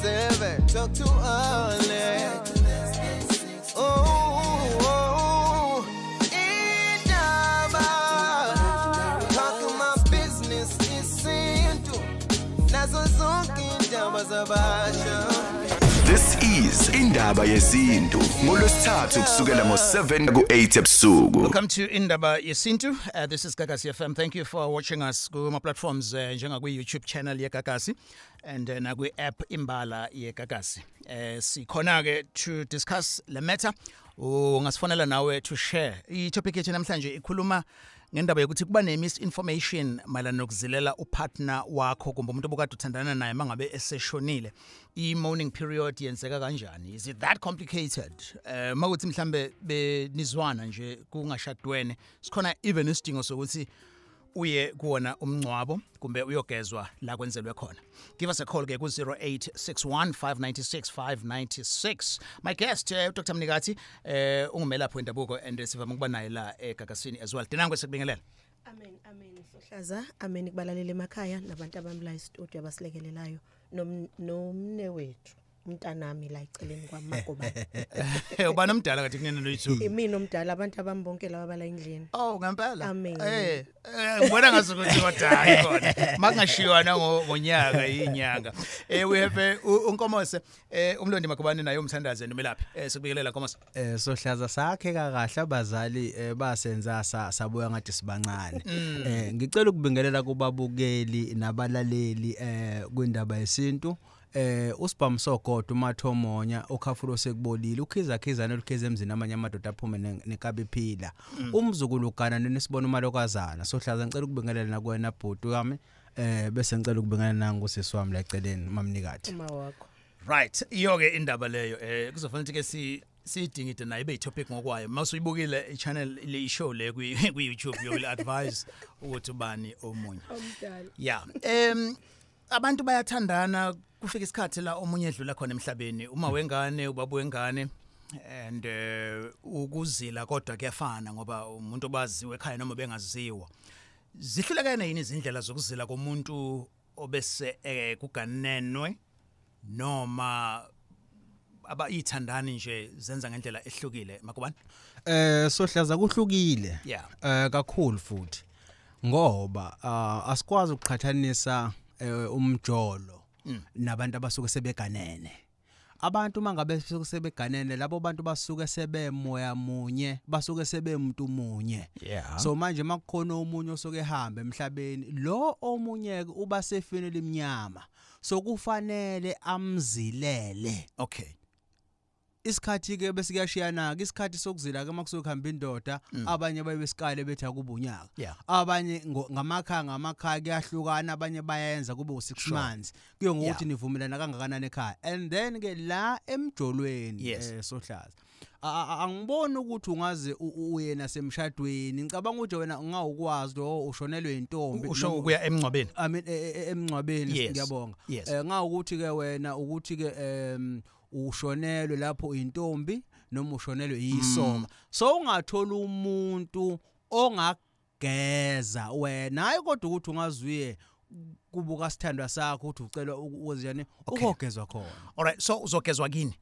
7 talk too early. Oh, Indaba, talking my business isintu, nazo zonke indaba zabasha. This is Indaba Yesintu ngolwesithathu kusukela ngo7 ku8 ebusuku. Welcome to Indaba Yesintu. This is Gagasi FM. Thank you for watching us kuma platforms njenga ku YouTube channel ye Gagasi and na ku app Imbala ye Gagasi. Sikhona ke to discuss le matter. Ungasifonela nawe to share. I topic yethu namhlanje ikhuluma ngendaba yokuthi kuba ne misinformation mayelana nokuzilela upartner wakho kumbe umuntu obukade uthandana naye mangabe eseshonile. I mourning period yenzeka kanjani? Is it that complicated? Makuthi mhlambe benizwana nje kungashadwene. Sikhona even isidingo sokuthi uye kuona umncwabo kumbe uyogezwa la kwenzelwe khona. Give us a call ke ku 0861596596. My guest Dr. Mnikati ungumelaphi wendabuko and sivama ukuba naye la eGagasini as well. Dinangwe sekubingelela. Amen Sohlaza, amen kubalalele emakhaya nabantu abamla istudio abasilekelelayo nomne wethu. Umntanami la eceleni kwaMagoba. Ubani omdala kathi kunene noyithu? Imini omdala abantu abambonke laba bala endlini. Oh ngempela. Amen. Ngibona ngasukuthi kodwa khona. Makungashiwana ngonyaka inyanga. We have uNkomose umlondi Magobane naye umthandaze nomelaphi. Sikubikelela Nkomose. Sohlaza sakhe kahle abazali basenza sabuya ngathi sibancane. Ngicela ukubingelela kubabukeli nabalaleli kwindaba yesintu. Usibhamso kodwa umathomonya okhafulo sekubolile ukhiza nolukhiza emzini amanye amadoda aphume nekabe phila umzukulu ugana nesibona umalokazana Sohlaza ngicela ukubingelela nakwena bhuti wami bese ngicela ukubingelela nangu sisi wami la eceleni mamnikati Wakho. Right iyoke indaba leyo kuzofanele ukuthi ke sidingide naye be topic ngokwayo masuyibukile i-channel le show le ku YouTube you will advise ukuthi ubani omunye Omdala. Yeah abantu bayathandana kufika isikhathi la omunye edlula khona emhlabeni uma wengane ubaba wengane and ukuzila kodwa kuyafana ngoba umuntu obaziwe ekhaya noma bengaziwa zihlulekene yini izindlela zokuzila komuntu obese kuganenwe noma abayithandani nje zenza ngendlela ehlukile Magobane Sohlaza kuhlukile kakhulu futhi ngoba asikwazi ukuqhathanisa umjolo nabantu abasuke sebeganene abantu mangabe basuke sebeganene labo bantu basuke sebemoya munye basuke sebemuntu munye so manje makukhona umunye osuke ehamba emhlabeni lo omunye uba sefini limnyama so kufanele amzilele isikhathi ke bese kuyashiyana ke isikhathi sokuzila ke makusuke hamba indoda abanye bayebesikale bethi akubunyaka abanye ngamakhaya kuyahlukana abanye bayenza kube u6 months kuyo ngokuthi nivumelana kangakanani ekhaya and then ke la emjolweni Sohlaza angiboni ukuthi ungaze uyena semshadweni ngicabanga ukuthi wena ungawukwazi lo ushonelwe intombi usho ukuya emncwabeni emncwabeni ngiyabonga ngawukuthi ke wena ukuthi ke ushonelwe lapho intombi noma ushonelwe isoka so ungathola umuntu ongageza wena hayi kodwa ukuthi ungazuye kubuka isthandwa sakho ukuthi ucela ukuziyane ukugezwa khona alright so uzogezwa kini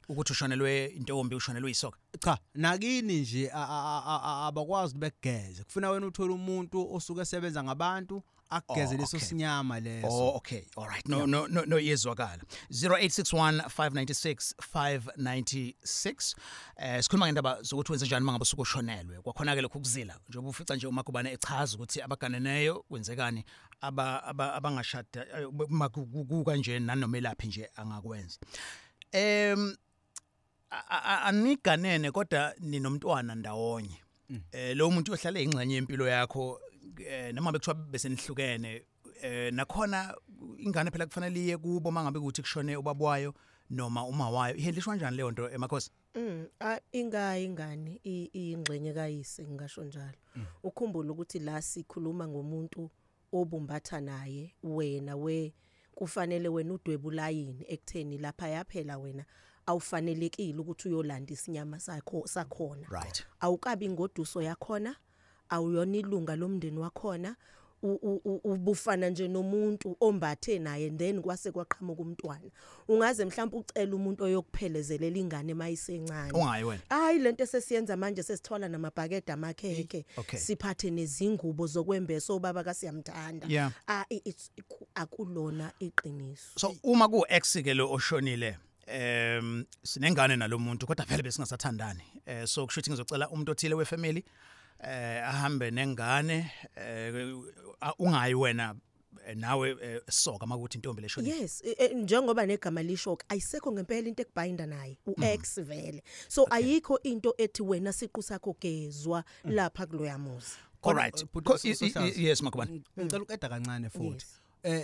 ukuthi ushonelwe intombi ushonelwe isoka cha nakini nje abakwazi bekugeze kufuna wena uthola umuntu osuke esebenza ngabantu akugeze leso sinyama leso okay alright no yezwakala 0861596596 sikhuluma ngendaba zokuthi wenze njani mangabe usuku ushonelwe kwakhona ke lokhu ukuzila njengoba ufica nje uMagobane echaza ukuthi abaganeneyo kwenzekani abangashada makuka nje nanomelaphi nje angakwenza aniganene kodwa ninomntwana ndawonye lo muntu ohlala ingxenye yempilo yakho noma bekuthiwa besenihlukene nakhona ingane phela kufanele iye kubo mangabe ukuthi kushone ubabwayo noma uma wayo ihendlishwa kanjani leyo nto emakhosi ingane ingxenye kayise ngisho njalo ukhumbula ukuthi la sikhuluma ngomuntu obumbatha naye wena kufanele wena udwebula yini ekutheni lapha yaphela wena awufanelekile ukuthi uyolanda isinyama sakho sakhona right awukabi ngoduso yakhona awuyona ilunga lomndeni wakhona ubufana nje nomuntu ombathe naye then kwase kwaqhamuka umntwana ungaze mhlawumbe ucela umuntu oyokuphelezela ingane mayisencane ungayi wena hayi lento sesiyenza manje sesithola namabhakede amakheke siphathe nezingubo zokwembesa obaba kasiyamthanda akulona iqiniso so uma ku ex ke lo oshonile sinengane nalomuntu kodwa phela besingasathandani so kushuthi ngizocela umuntu othile wefamily ahambe nengane ungayi wena nawe soka makuthi intombi leshonile yes njengoba negama lisho ayisekho ngempela into ekubinda naye uex vele so ayikho into ethi wena siqu sakho gezwa lapha kuloyamuzi alright yes makubani ngicela uqeda kancane futhi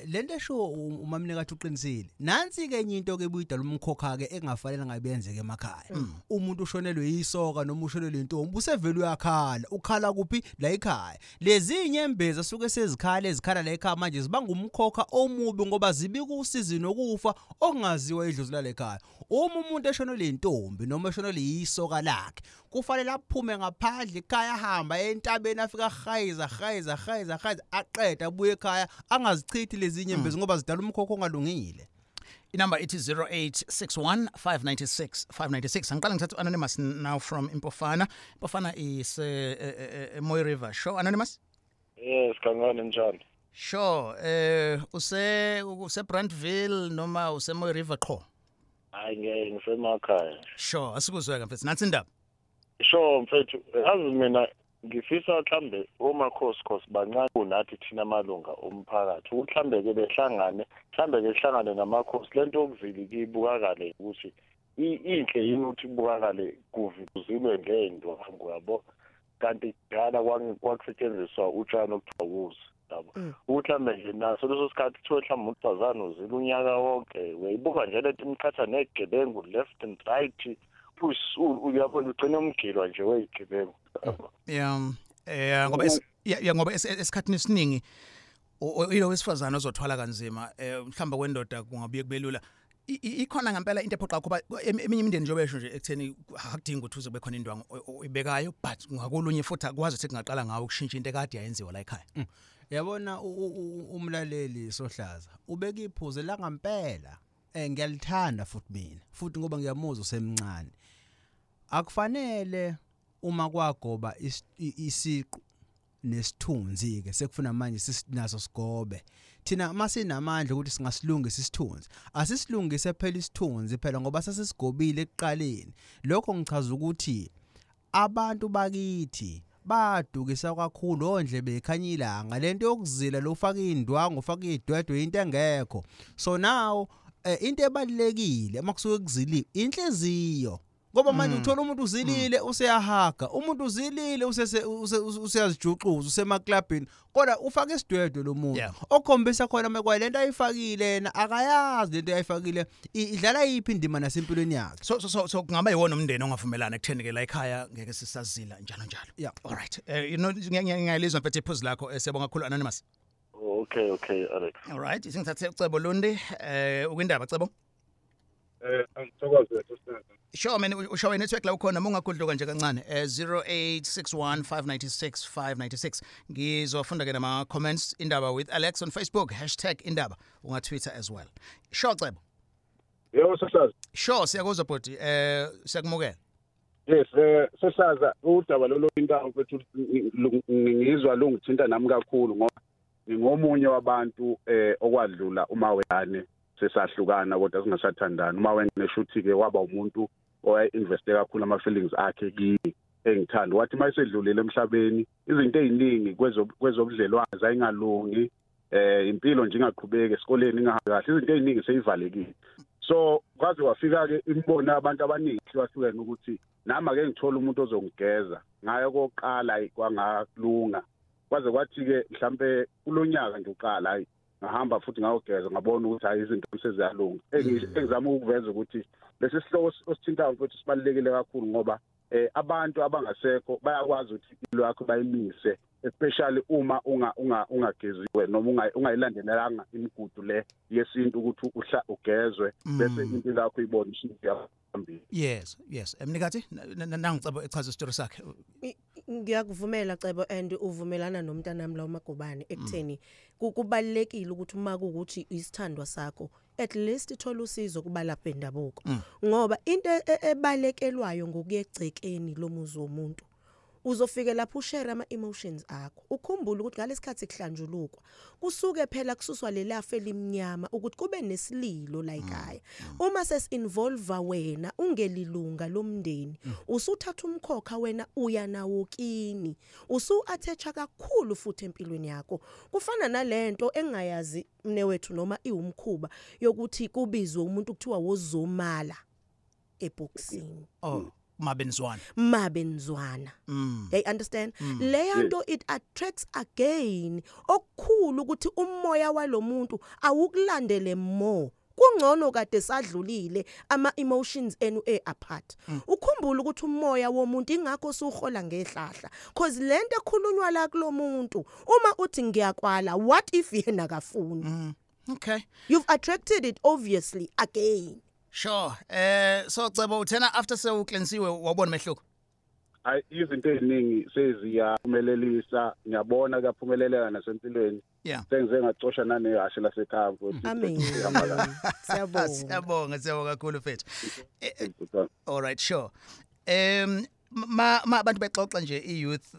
lento esho umamne kathi uqinisile nansi ke enye into ke buyidala umkhokha ke engafanele ngabenze ke emakhaya umuntu ushonelwe yisoka noma ushonelwe intombi usevele uyakhala ukhala kuphi la ekhaya lezi inyembezi asuke ezikhala la ekhaya manje zibanga umkhokha omubi ngoba zibika usizi nokufa okungaziwa idlozi la ekhaya uma umuntu eshonelwe intombi noma eshonelwe yisoka lakhe kufanele aphume ngaphandle ekhaya ahamba entabeni afika hayiza aqeda abuye ekhaya angazichithi lezi inyembezi ngoba zidala umkhokho ongalungile. Inumber it is 0861 596 596 angiqala ngithatha anonymous now from Impofana. Impofana is Moy River. Sure anonymous? Yes, kangakanani njani? Sure use Brandville noma use Moy River qho? Hayi ngisemakhaya. Sure asikuzweka mfethu nathi indaba. Sure mfethu azi mina ngifisa mhlambe omakhosi bancane kunathi thina amalunga omphakathi uhlambeke behlangane namakhosi lento okuvili kibukakale ukuthi inhle yini ukuthi kubukakale kuvuzilwe ngento ngiyabo kanti dala kwakusetshenziswa utshani okuthiwa uzi yabo uhlambe nje naso leso sikhathi kuthiwa mhlawumbe untazana uzila unyaka wonke weyibuka nje lento imkhatha negebengu left and right uyabona ugcina umgilwa nje weyigebengu ngoba esikhathini esiningi ilo wesifazana ozothwala kanzima mhlamba kwendoda kungabuye kubelula ikhona ngempela into ephoqa kuba eminye imindeni njengoba esho nje ekutheni akudingi ukuthi uze kube khona indwangu ibekayo but ngakulunye futhi akwazi ukuthi kungaqala ngawo ukushintsha into ekade yayenziwa la ekhaya yabona umlaleli Sohlaza ubeka iphuze la ngempela ngiyalithanda futhi mina futhi ngoba ngiyamuzwa usemncane akufanele uma kwagoba isiqu nesithunzi ke sekufuna manje sisinaso sigobe thina masinamandla ukuthi singasilungisa isithunzi asisilungise phela isithunzi phela ngoba sasesigobile ekuqaleni lokho ngichaza ukuthi abantu bakithi badukisa kakhulu ondle bekhanyilanga lento yokuzila lo ufaka indwangu ufaka idwedwe into engekho so now into ebalekile makusuke kuziliwe inhliziyo ngoba manje uthola umuntu uzilile useyahaga umuntu uzilile useyazijuxuza usemaklabini kodwa ufaka isidwedwe lo muntu okhombisa khona mekwa lento ayifakile yena akayazi lento ayifakile idlala yipi indima nasempilweni yakhe so kungaba yiwona umndeni ongavumelana ekutheni ke la ekhaya ngeke sisazila njalo all right ngiyalizwa mfethu iphuzu lakho siyabonga kakhulu anonymous okay Alex all right isingithathe ucebo Lundi ukwindaba cebo angithokoze sure man usho wena network la ukhona ungagudluka nje kancane 0861 596 596 ngizofunda ke nama comments indaba with Alex on Facebook #indaba unga Twitter as well sure cebo yebo Sohlaza sure siyakuzwa body siyakumukela yes Sohlaza udaba lolo indawo mfethu ngizwa lungithinta nami kakhulu ngoba ngingomunye wabantu okwadlula uma weyane sesahlukana kodwa singasathandana uma wena shuthi ke waba umuntu oyainveste kakhulu ama feelings akhe kimi engithanda wathi mayisedlulile emhlabeni izinto eziningi kwezobudlelwazi ayingalungi impilo nje ingaqhubeki esikoleni ingahambi kahle izinto eziningi seyivalekile so kwaze wafika ke imbona abantu abaningi hlukahlukene ukuthi nami ake ngithola umuntu ozongigeza ngayo koqala kwangalunga kwaze kwathi ke mhlambe kulonyaka nje uqala hayi ngahamba futhi ngayogeza ngabona ukuthi hayi izinto seziyalunga engizama ukuveza ukuthi lesi sihloko osithintayo mfethu sibalekile kakhulu ngoba abantu abangasekho bayakwazi ukuthi impilo yakho bayimise especially uma ungageziwe noma ungayilandelanga imigudu le yesintu ukuthi ugezwe bese impilo yakho ibona ishintsha phambili yes mnikathi nangicebo echaza isitori sakhe ngiyakuvumela Cebo and uvumelana nomntanami la uMagobane ekutheni kubalulekile ukuthi uma kuukuthi isthandwa sakho at least ithola usizo kubala bendabuko ngoba into ebalekelwayo ngokuyegcekeni lomuzi womuntu uzofika lapho ushare ama emotions akho ukhumbule ukuthi ngalesikhathi kuhlanjulukwa kusuke phela kususwa lelafa elimnyama ukuthi kube nesililo la ekhaya uma sesinvolve wena ungelilunga lomndeni usuthatha umkhokha wena uya nawo kini usu-attacha kakhulu futhi empilweni yakho kufana nalento engayazi mnewethu noma iwumkhuba yokuthi kubizwe umuntu kuthiwa wozomala eboxini mabenzwana they understand leyanto it attracts again okukhulu ukuthi umoya walomuntu awukulandele more kungcono kade sadlulile ama emotions enu apart ukhumbula ukuthi umoya womuntu ingakho usuhola ngehlahla cause lento ekhulunywa la kulomuntu uma uthi ngiyakwala what if yena kafuni okay you've attracted it obviously again. Sure. So Cebo uthena after sewuklensiwe wabona mehluko. Hayi izinto eziningi seziyaphumelelisa ngiyabona kuyaphumeleleka nasempilweni. Sengize ngacosha nanehashe lasekhaya futhi. Amen. Siyabonga kakhulu mfethu. All right, sure. Abantu bexoxa nje iyouth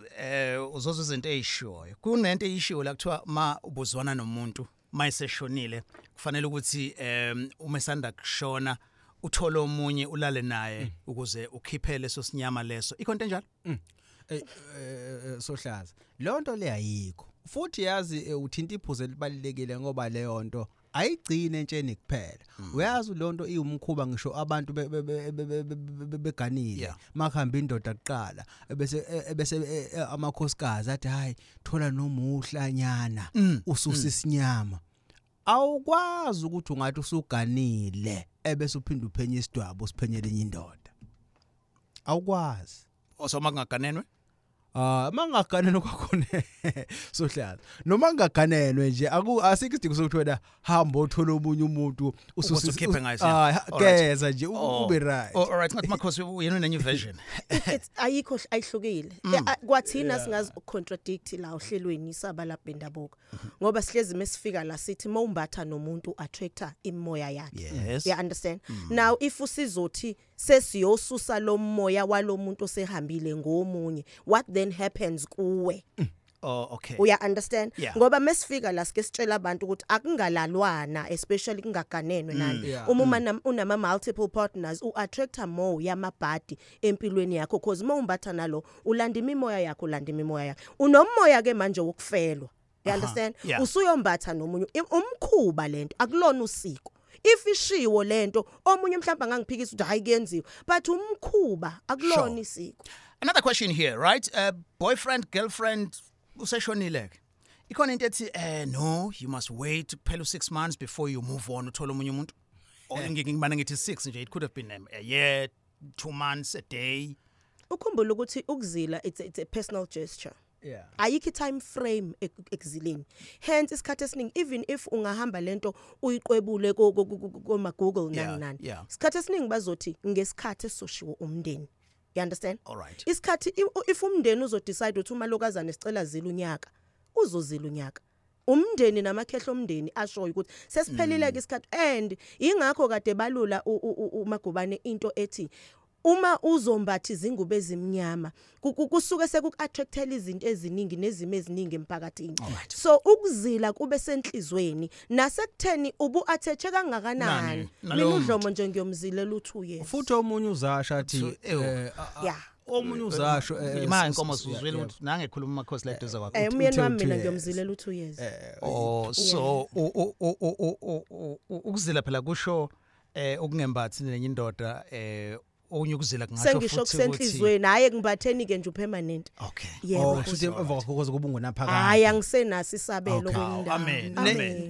uzozo izinto ezishoyo. Kunento eyishoyo la kuthiwa ma ubuzwana nomuntu mayiseshonile kufanele ukuthi uma esanda kushona uthole omunye ulale naye ukuze ukhiphele leso sinyama leso ikhonto enjalo Sohlaza lonto le ayikho futhi yazi uthinta iphuze elibalekile ngoba leyo nto ayigcine entsheni kuphela uyazi lonto iwumkhuba ngisho abantu beganile makhamba indoda kuqala bese amakhosikazi athi hayi thola nomuhlanyana ususa isinyama awukwazi ukuthi ungathi usuganile ebese uphinda uphenye isidwabo usiphenyele enye indoda awukwazi osoma kungaganenwe mangaganenwe kwakhona Sohlaza noma kungaganenwe nje asikho isidingo sokuthi wena hamba uthola omunye umuntu ususikhiphe ngayo geza nje ube right all right ngathi makhosi yena une new version it's ayikho ayihlukile kwathina singazi contradict la ohlelweni isabala bendabuko ngoba sihlezi mesifika la sithi mawumbatha nomuntu attractor imoya yakhe you understand now if usizothi sesiyosusa lo moya walomuntu osehambile ngomunye what then happens kuwe Oh okay. Uya understand ngoba mesifika la sike sitshela abantu ukuthi akungalalwana especially kungaganenwe nani uma unama multiple partners uattracta more yamabhadi empilweni yakho because uma umbatha nalo ulanda imimoya yakho unomoya ke manje wokufelwa you understand usuyombatha nomunye umkhuba lento akulona usiko if ishiwo lento omunye mhlawumbe angangiphikisa ukuthi hayi kuyenziwa but umkhuba akulona isiko. Another question here, right? Boyfriend, girlfriend, useshonile. Ikhona into ethi no, you must wait kuphela 6 months before you move on uthola omunye umuntu. Or ngingibana ngithi 6 nje, it could have been a year, 2 months, a day. Ukhumbula ukuthi ukuzila it's a personal gesture. Ayikho time frame ekuzileni. Hence isikhathi esiningi even if ungahamba lento uyiqwebule koma Google nani. Isikhathi esiningi bazothi ngesikhathi esoshiwo umndeni. You understand? All right. Isikhathi if umndeni uzodecide ukuthi uma lokazana sicela zila unyaka, uzozila unyaka. Umndeni namakhehlo omndeni ashoyo ukuthi sesiphelile ke isikhathi and ingakho kade balula uMagobane into ethi uma uzombathi izingubo ezimnyama kusuke sekuattractela izinto eziningi nezimo eziningi emphakathini so ukuzila kube senhlizweni nasekutheni ubu-attache kangakanani mina udlomo nje ngiyomzilela u2 years futhi omunye uzasha athi omunye uzasho imanje inkomo sizwele ukuthi nangekhuluma amakhosi la eduze kwakho umyeni wami mina ngiyomzilela u2 years so ukuzila phela kusho ukungembathi nenye indoda ukuzila kungasho futhi sengisho kusenhlizweni haye ngibatheni ke nje upermanent okay yebo futhi emva kwakho kubungona phakathi hayi angisenasi isabelo kwendawo amen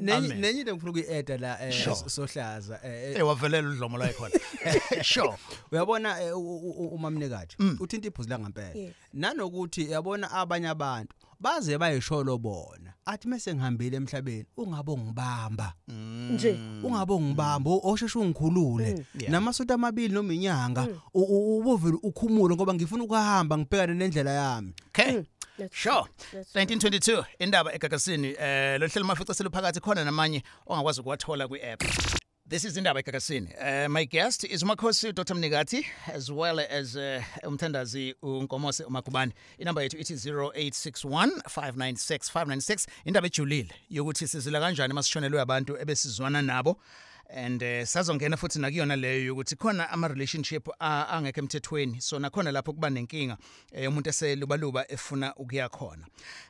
nenye into ngifuna ukuyieda la Sohlaza wavelela udlomo la ekhona sure uyabona umamnekathi uthinta iphuzu la ngempela nanokuthi uyabona abanye abantu baze bayisholo bona athi mase ngihambile emhlabeni ungabe ungibamba nje ungabe ungibamba osheshe ungikhulule namasonto amabili noma inyanga ubuvile ukhumule ngoba ngifuna ukuhamba ngibhekane nendlela yami. Okay. Sure. 1922 indaba egagasini lo hlelo mafica seluphakathi khona namanye ongakwazi ukuwathola kwi-app. This is Indaba egagasini. My guest is uMakhosi Dr. Mnigati as well as umthandazi uNkomose uMakubani. Inamba yethu ithi 0861596596. Indaba ejulile yokuthi sizila kanjani masishonelwe abantu ebesizwana nabo. And sazongena futhi nakuyona leyo yokuthi khona ama relationship angeke emthethweni so nakhona lapho kuba nenkinga umuntu eselubaluba efuna ukuya khona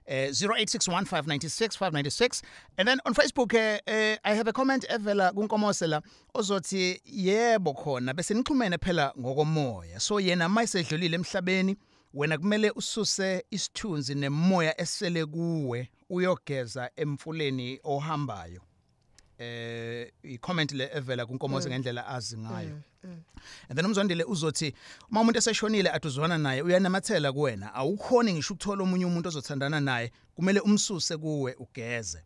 0861596596 and then on Facebook I have a comment evela kunkomose la ozothi yebo khona bese nixhumene phela ngokomoya so yena mayisedlulile emhlabeni wena kumele ususe isithunzi nemoya esele kuwe uyogeza emfuleni ohambayo. I-comment le evela kunkomose ngendlela azi ngayo. And then umzondile uzothi uma umuntu eseshonile atuzwana naye uyanamathela kuwena awukhoni ngisho ukuthola omunye umuntu ozothandana naye kumele umsuse kuwe ugeze.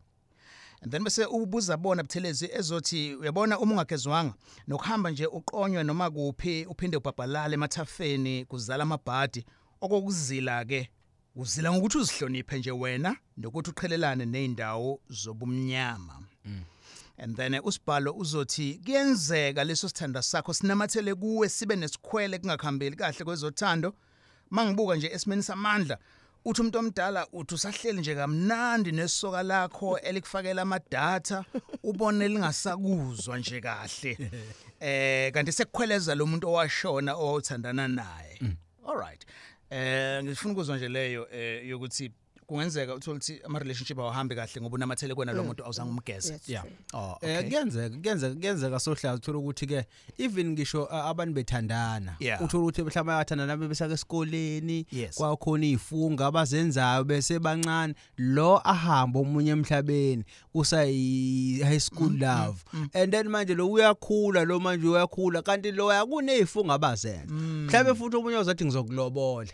And then bese ubuza bona buthelezi ezothi uyabona uma ungagezwanga nokuhamba nje uqonywe noma kuphi uphinde ubhabhalale emathafeni kuzala amabhadi okokuzila ke uzila ngokuthi uzihloniphe nje wena nokuthi uqhelelane nezindawo zobumnyama. And then usibhalo uzothi kuyenzeka leso sithanda sakho sinamathele kuwe sibe nesikhwele kungakhambeli kahle kwezothando mangibuka nje esimeni samandla uthi umuntu omdala uthi usahleli nje kamnandi nesoka lakho elikufakela ama data ubone lingasakuzwa nje kahle kanti sekukhweleza lo muntu owashona othandana naye. All right. Ngifuna ukuzwa nje leyo yokuthi kungenzeka uthola ukuthi ama relationship awahambi kahle ngoba unamathele kwena lo muntu awuzange umgeze. Yeah. Okay. Kuyenzeka sohlaza uthola ukuthi ke even ngisho abantu bethandana uthola ukuthi mhlawumbe bayathandana bebesake esikoleni kwakhona izifunga abazenzayo bese bancane lo ahamba omunye emhlabeni kusayi high school love and then manje lo uyakhula lo manje uyakhula kanti lo yakunezifunga abazenza mhlawumbe futhi omunye uzathi ngizokulobola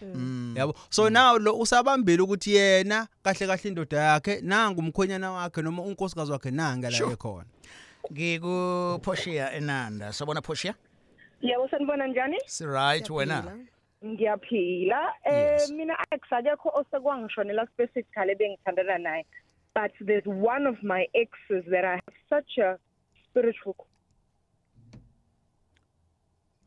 yabo so now lo usabambile ukuthi yena kahle kahle indoda yakhe nanga umkhonyana wakhe noma unkosikazi wakhe nanga la ekhona. Ngikuphoshiya enanda sabona phoshiya? Yebo sanibona njani? Right wena. Ngiyaphila mina akekho osekwangishonela specifically bengithandana naye but there's one of my exes that I have such a spiritual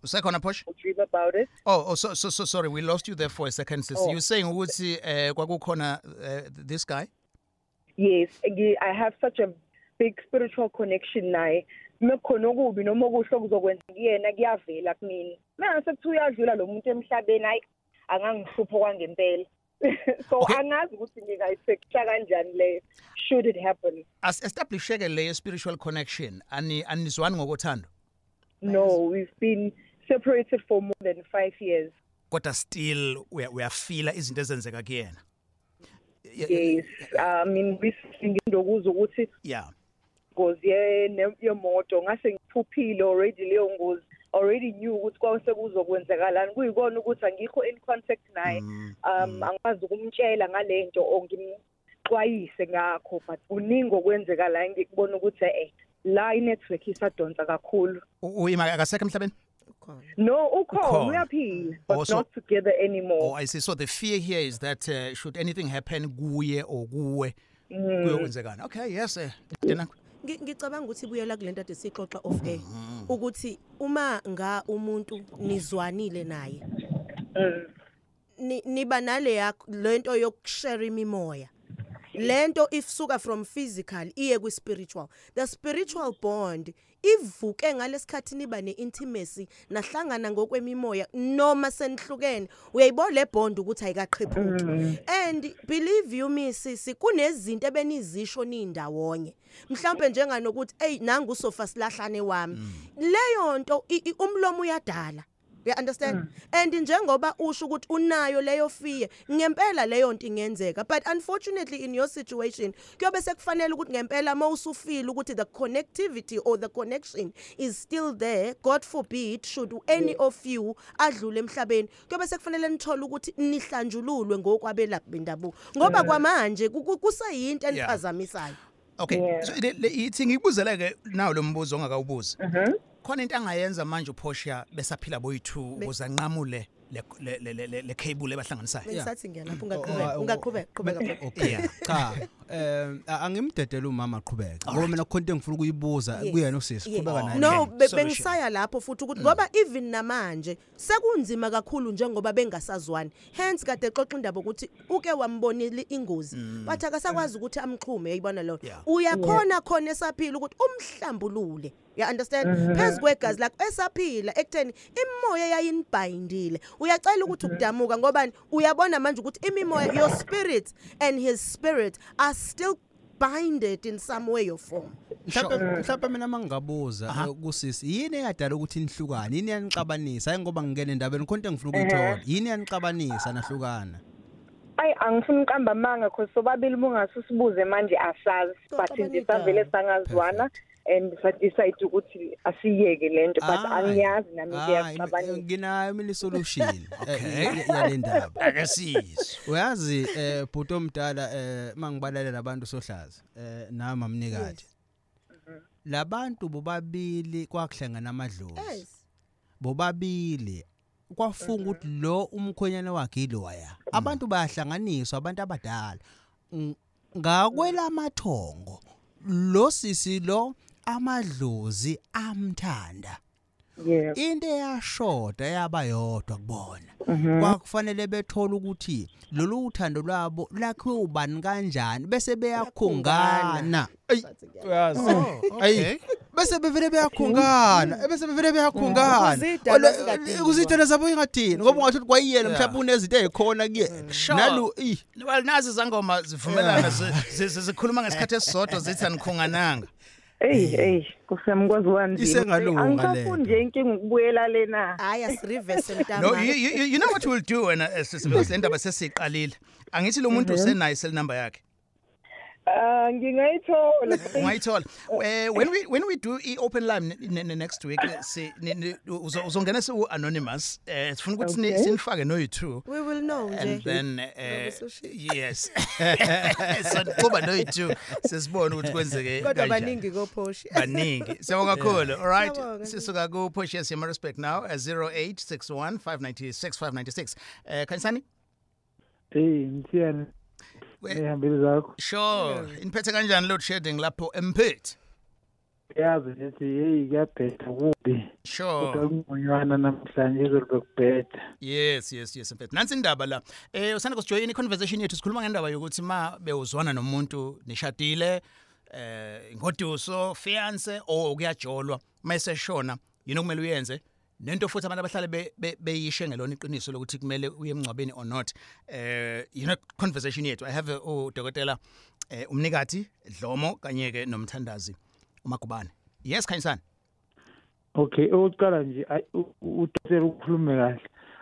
Usekhona Posh? dream about it. Oh, so sorry, we lost you there for a second, sis. You're saying ukuthi kwakukhona this guy? Yes, I have such a big spiritual connection naye. Mekhona okubi noma okuhle okuzokwenza kuyena kuyavela kumina. Mase kuthi uyadlula lo muntu emhlabeni hayi angangihlupho kwangempela. So angazi ukuthi ngingayifecta kanjani le should it happen. As establisheke le spiritual connection anizwani ngokothando? No, we've been separated for more than 5 years. Kodwa still we are feel izinto ezenzeka kuyena. Yes, I mean we ngindokuza ukuthi ngozi yemoto ngase ngiphuphile already leyo ngozi already knew ukuthi kwase kuzokwenzakalani kuyikona ukuthi angikho in contact naye angikwazi ukumtshela ngalento ongimxwayise ngakho but uningi okwenzeka la ngikubona ukuthi la inetwork isadonsa kakhulu. Uyima akasekho emhlabeni? No, ukhona uyaphila but not together anymore. Oh, I see. So the fear here is that should anything happen kuye or kuwe kuyokwenzekana. Okay, yes. Ngicabanga ukuthi ibuyela kulento ade sixoxa off air ukuthi uma umuntu nizwanile naye niba nale lento yokushare imimoya lento ifsuka from physical iye ku spiritual. The spiritual bond ivuke ngalesikhathi niba neintimacy nahlangana ngokwemimoya noma senihlukene uyayibona le bond ukuthi ayikaqhephuki and believe you me sisi kunezinto ebenizisho nindawonye mhlawumbe njenganokuthi nanga usofa silahlane wami leyo nto umlomo uyadala You understand? And njengoba usho ukuthi unayo leyo fear, ngempela leyo nto ingenzeka. But unfortunately in your situation, kuyobe sekufanele ukuthi ngempela mawusufeel ukuthi the connectivity or the connection is still there. God forbid should any of you adlule emhlabeni. Kuyobe sekufanele nithola ukuthi nihlanjululwe ngokwabelaphi bendabuko. Ngoba kwamanje kusayinto eniphazamisayo. Okay. So ithi ngikubuzela ke nawo lo mbuzo ongakawubuza. Khona into angayenza manje uPortia besaphila boyithu uzanqamule le cable ebahlanganisayo. Ngisathi ngiyalapha ungaqhubeka. Okay. Cha. Angimdedela umama aqhubeka. Ngoba mina konke engifuna ukuyibuza kuyena usisi qhubeka naye. No, bengisaya lapho futhi ukuthi ngoba even namanje sekunzima kakhulu njengoba bengasazwani. Hence kade exoxa indaba ukuthi uke wambonile ingozi. Bathi akasakwazi ukuthi amxhume yayibona lo. Uyakhona khona esaphila ukuthi umhlambulule. You understand? Phezu kwegazi lakho esaphila ekutheni imoya yayinibhayindile. Uyacela ukuthi ukudamuka ngoba uyabona manje ukuthi imimoya your spirit and his spirit are still binded in some way or form. Mhlawumbe mina mangigabuza kusisi yini eyadala ukuthi nihlukane yini yanixabanisa hayi ngoba ngingena endabeni konke engifuna ukuyithola yini yanixabanisa nahlukana. Angifuni uqamba manga because sobabili mungasusibuze manje asazi but ndisavele sangazwana and decide ukuthi asiyeke lento but angiyazi nami ngiyacabanga nginayo mina solution yale ndaba akasizwe uyazi bhuti omdala mangibalela abantu sohlaza nami amnikati labantu bobabili kwakuhlangana amadlozi bobabili kwafunga ukuthi lo umkhonyana wakhe iloya abantu bayahlanganiswa abantu abadala ngakwela amathongo lo sisi lo amadlozi amthanda into eyashoda yaba yodwa kubona kwakufanele bethola ukuthi lolu uthando lwabo lakhe ubani kanjani bese beyakhungana uyazi bese bevele beyakhungana ukuzitela zabo ingathini ngoba ungathi kwayiyela mhlawumbe unezinto ezikhona kuyena nalu nazi zangoma zivumelana zikhuluma ngesikhathi esisodwa zithi anikhungananga. Kusemkwazi wani isengalunga le angisafunde inkinga ukubuyela lena hayi asireverse mntama. No, you know what we'll do when sesibesendaba sesiqalile angithi lo muntu usenayo cell number yakhe. Ngingayithola. When we do open line next week uzongena so anonymous sifuna ukuthi sinifake no you we will know and then yes so kuba no you sesibona ukuthi kwenzeke kodwa baningi ko Portia baningi siyabonga kakhulu. All right sisuka ku Portia siyama respect now 0861 596 596 kanisani ngiyani ehambile zakho sure iniphethe kanjani load shedding lapho empet yazi ngithi kuyaphetha kubi sure kodwa ngonywana namhlanje izolokubhetha yes empet nansi indaba la usanda kusijoyina i-conversation yethu sikhuluma ngendaba yokuthi ma bewuzwana nomuntu nishadile ngoduso fiance o kuyajolwa mayeseshona yini okumele uyenze nento futhi abantu abahlale beyishe ngelona iqiniso lokuthi kumele uye emncwabeni or not conversation yethu I have udokotela umnikati Dlomo kanye ke nomthandazi uMagubane. Yes khanyisana. Okay oqala nje udokotela ukukhuluma kahle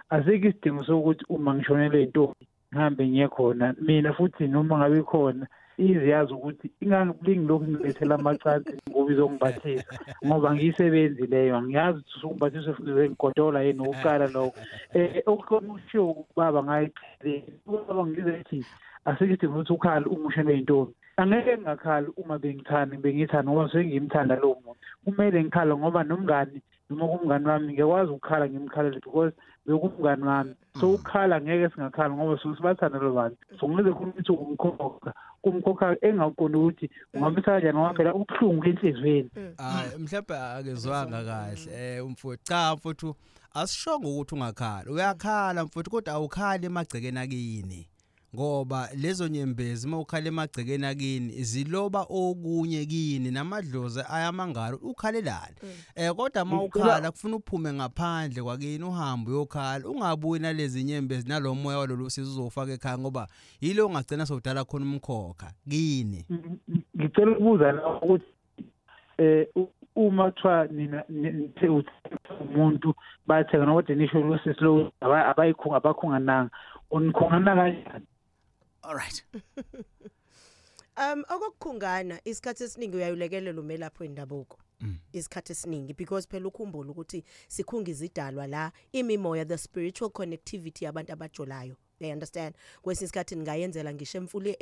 asike isidingo sokuthi uma ngishonele intombi ngihambe ngiye khona mina futhi noma ngabe khona iziyazi ukuthi ingangikulingi lokhu ngilethela amacansi ngoba izongibathisa ngoba ngiyisebenzi leyo ngiyazi ukuthi ukumbathisa zenkodola yena uqala lokho okukhona usho baba ngayiqhele ubaba ngizethi asikithi ukuthi ukhala umushene intombi angeke ngakhala uma bengithanda ngoba sengimthanda lo muntu kumele ngikhala ngoba nomngani noma kumngani wami ngiyakwazi ukukhala ngimkhalele because bekumngani wami so ukhala ngeke singakhala ngoba sibathanda lo bantu so ngeze ukuthi kumkhokha engaqondi ukuthi ungambisa kanjani ngoba phela ubhlungu enhlizweni mhlawumbe akezwanga kahle umfowethu cha mfowethu asishongo ukuthi ungakhala uyakhala mfowethu kodwa awukhali emagcekeni akini ngoba lezo nyembezi mawukhala emagcekeni akini ziloba okunye kini namadlozi ayamangalo ukhalelana kodwa mawukhala kufuna uphume ngaphandle kwakini uhambe uyokhala ungabuyi nalezi nyembezi nalomoya walolu sizofaka ekhaya ngoba yilo ongagcina sodala khona umkhokha kini ngicela ukubuza la ukuthi uma kuthiwa nina umuntu bathenga nokuthi nisho ukuthi slow abakhungananga unikhungana kanjani? All right. Okukhungana isikhathi esiningi uyayulekelela umelaphi wendabuko. Isikhathi esiningi because phela ukhumbula ukuthi sikhunga izidalwa la imimoya, the spiritual connectivity yabantu abajolayo. I understand. Kwesinye isikhathi ngayenzela ngisho emfule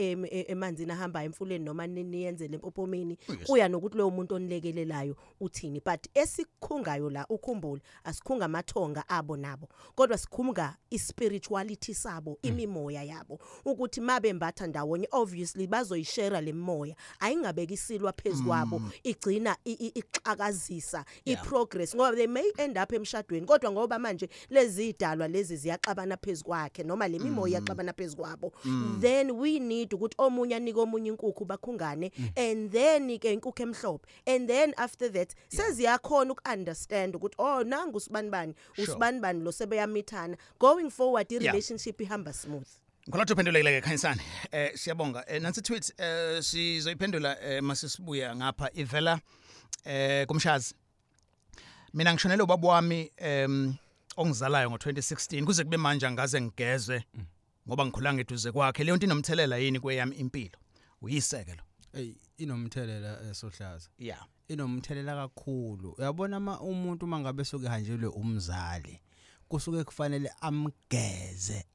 emanzini ahamba emfuleni noma niyenzele empopomini kuya nokuthi lo muntu onilekelelayo uthini, but esikhungayo la ukhumbula asikhunga amathonga abo nabo kodwa sikhumga ispirituality sabo, imimoya yabo ukuthi mabe mbatha ndawonye obviously bazoyishare le moya ayingabekisilwa phezukwabo igcina ixakazisa iprogress ngoba they may end up emshadweni kodwa ngoba manje lezi idalwa lezi ziyaxabana phezukwakhe noma le imimoya yaxabana phezukwabo, then we need ukuthi omunye anike omunye inkukhu bakhungane and then ke inkukhu emhlophe and then after that seziyakhona ukunderstand ukuthi oh nangu usibanibani lo sebeyamithana going forward I relationship ihamba smooth. Ngikholwa uphenduleke khanyisana. Siyabonga. Nansi tweet sizoyiphendula masisibuya ngapha ivela kumshazi. Mina ngishonele ubaba wami ongizalayo ngo2016 kuze kube manje ngaze ngigezwe ngoba ngikhula ngeduze kwakhe. Leyo nto inomthelela yini kweyami impilo? Uyisekelo. Inomthelela Sohlaza. Yeah. Inomthelela kakhulu. Uyabona umuntu mangabe soke hanjelwe umzali kusuke kufanele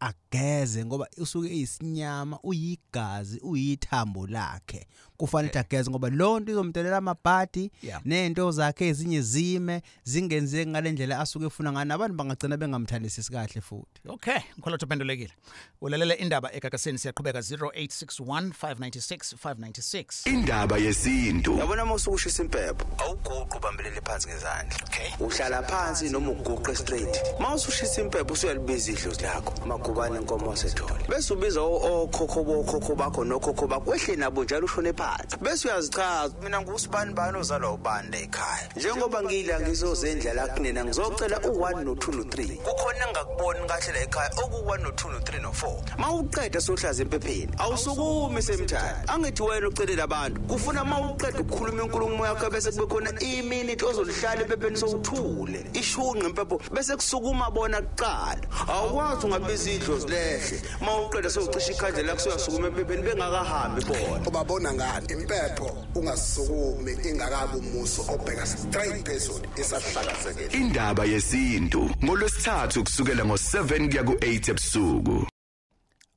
ageze ngoba usuke isinyama uyigazi uyithambo lakhe kufanele ageze ngoba lonto izomtelela amabhadi nento zakhe ezinye zime zingenze ngalendlela asuke efuna ngani abantu bangagcina bengamthandisisi kahle futhi. Okay, ngikholwa uphendulekile. Ulalela indaba ekakaseni siyaqhubeka 0861596596. Indaba yesintu. Yabona mawusukushisa impepho awuguqu ubambelele phansi ngezandla. Okay. Uhlala phansi noma uguqe straight. Mawusushisa impepho usuyalibiza idlozi lakho magubane inkomo wasethole. Bese ubiza okhokho bakho nokhokho bakho wehle nabo njalo ushone phansi. Bese uyazichaza mina ngusibani ozalwa ubani ekhaya. Njengoba ngidla ngizozenza la kunina ngizocela u1 no2 no3. Kukhona ngakuboni kahle la ekhaya oku1 no2 no3 no4. Mawuqeda Sohlaza empepheni awusukumi semthani. Angithi wena ucelela abantu kufuna mawuqeda ukukhuluma inkulumo yakho bese kube khona iminute ozolihlala empepheni sowuthule. Ishunqa impepho bese kusukuma bona kuqala. Awukwazi ungabiza idlozi lehle. Mawuqeda sowucisha ikhandle lakho soyasukuma empepheni bengakahambi bona. Ubabona ngani impepho ungasukumi ingakabi umuso obheka straight phezulu isahlakazekile. Indaba yesintu ngolwesithathu kusukela ngo7 kuya ku8 ebusuku.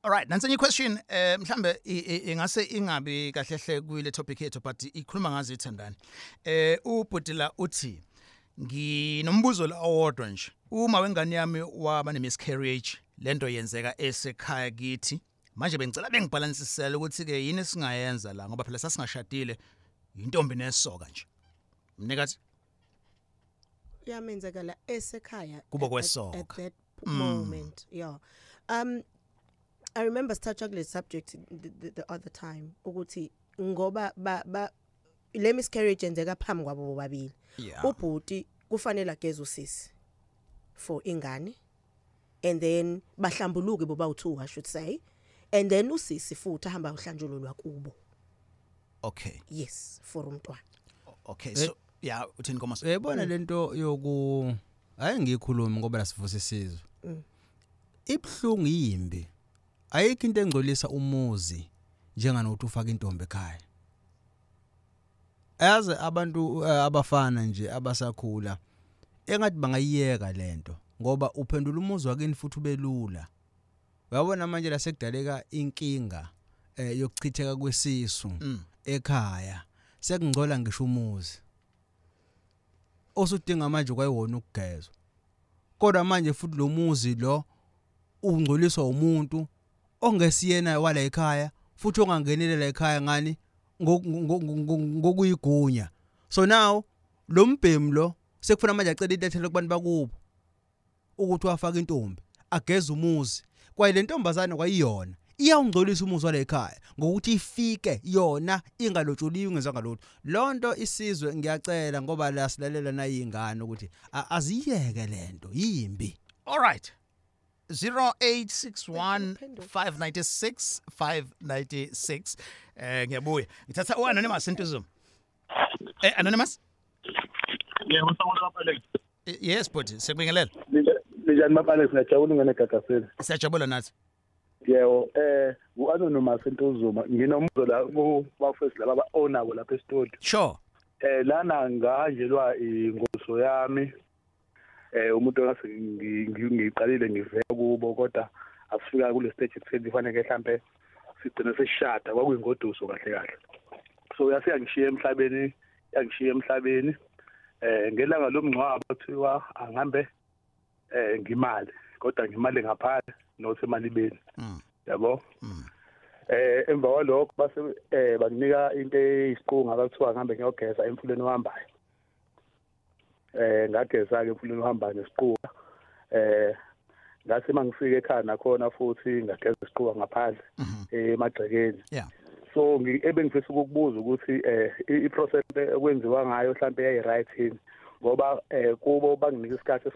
All right, nansi enye question mhlambe ingase ingabi kahlehle kuyile topic yethu but ikhuluma ngazo ithandani. Ubhutila uthi nginombuzo la owodwa nje. Uma wengane yami waba nemiscarriage lento yenzeka esekhaya kithi. Manje bengicela bengibalansisele ukuthi ke yini singayenza la ngoba phela sasingashadile intombi nesoka nje. Mnikathi yamenzeka la esekhaya kuba kwesoka at that moment. Yeah. I remember starting the subject the other time ukuthi ngoba le miscarriage yenzeka phambi kwabo bobabili. Ubhuti kufanele ageze usisi for ingane and then bahlambuluke boba u2 I should say. And then usisi futhi ahamba uhlanjululwa kubo. Okay. Yes, for umntwana. Okay, so yeah, uthini Nkomo? Yebona lento yoku ayingikhulumi ngoba la sivusa isizwe. Ibhlungu yimbi. Ayikho into engcolisa umuzi njenganokuthi ufaka intombi ekhaya. Yazi abantu abafana nje abasakhula engathi bangayiyeka lento ngoba uphendula umuzi wakini futhi ubelula. Uyabona manje la sekudaleka inkinga yokuchitheka kwesisu ekhaya sekungcola ngisho umuzi. Osudinga manje kwayiwona ukugezwa. Kodwa manje futhi lo muzi lo ungcoliswa umuntu ongesiyena wala ekhaya futhi ongangenelela ekhaya ngani ngokuyigunya. So now lo mbhemu lo sekufuna manje acela ilethele kubantu bakubo ukuthi wafaka intombi ageza umuzi. Kwaye le ntombazana kwayiyona iyawungcolisa umuzi wala ekhaya ngokuthi ifike yona ingalotshuliwe ngezanga lutho. Lonto isizwe ngiyacela ngoba la silalela nayingane ukuthi aziyeke lento yimbi. All right. 0861596596 ngiyabuya ngithatha uanonymous entuzuma. Anonymous Yebo, sawubona Alex. Yes bhuti, sekubingelela. Njani Alex, ngiyajabula ngene gagaseni. Siyajabula nathi. Yebo, u-Anonymous Ntuzuma, nginombuzo la ku-first laba owner lapha e-studio. Sure. Lana ngahanjelwa ingozo yami. Umuntu ongase ngiqalile ngivela kubo kodwa asifika kule stage ekusethi kufanele mhlambe sigcine sesishada kwakuyingoduso kahle kahle. So yangishiya emhlabeni ngelanga lomngcwabo kuthiwa angihambe ngimali kodwa ngimali ngaphandle nosemalibeni yabo. Emva kwalokho base bakunika into eyisiqunga abakuthiwa ngihambe ngiyogeza emfuleni ohambayo. Ngageza ke emfuleni ohambayo nesiqunga. Ngase mangifika ekhaya nakhona futhi ngageza isiqunga ngaphandle emagcekeni. So ebengifisa ukukubuza ukuthi iprocess ekwenziwa ngayo mhlawumbe yayi right yini ngoba kubo banginika isikhathi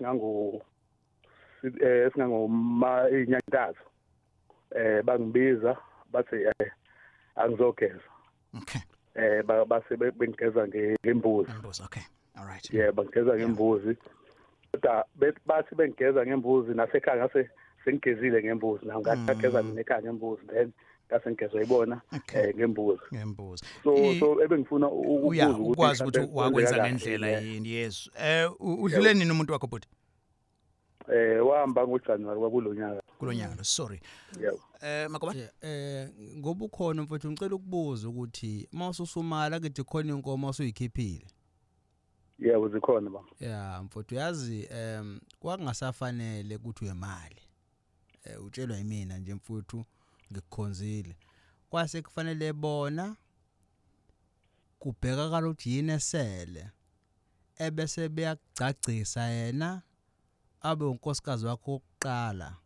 esingangoma inyakatho. Bangibiza bathi angizogeza. Okay. Base bengigeza ngembuzi. Okay. All right. Yeah, bangigeza ngembuzi. Kodwa bathi bengigeza ngembuzi nasekhaya ngase sengigezile ngembuzi na ngageza nekhaya ngembuzi then ngase ngigezwe ibona ngembuzi. So ebengifuna ukwazi ukuthi wakwenza ngendlela yini. Yes. Udlule nini umuntu wakho bhuti? Wahamba ngoJanuary kwakulonyaka. Kulonyaka, sorry. Yeah. Makoba? Ngoba ukhona mfowethu ngicela ukubuza ukuthi mawususumala ke dikhona inkomo osuyikhiphile. Yebo zikhona ba. Yeah, mfowethu yazi kwakungasafanele ukuthi uyemali. Utshelwa yimina nje mfowethu ngikukhonzile. Kwase kufanele bona kubheka kalokuthi yini esele ebese beyagcagcisa yena abe unkosikazi wakho oqala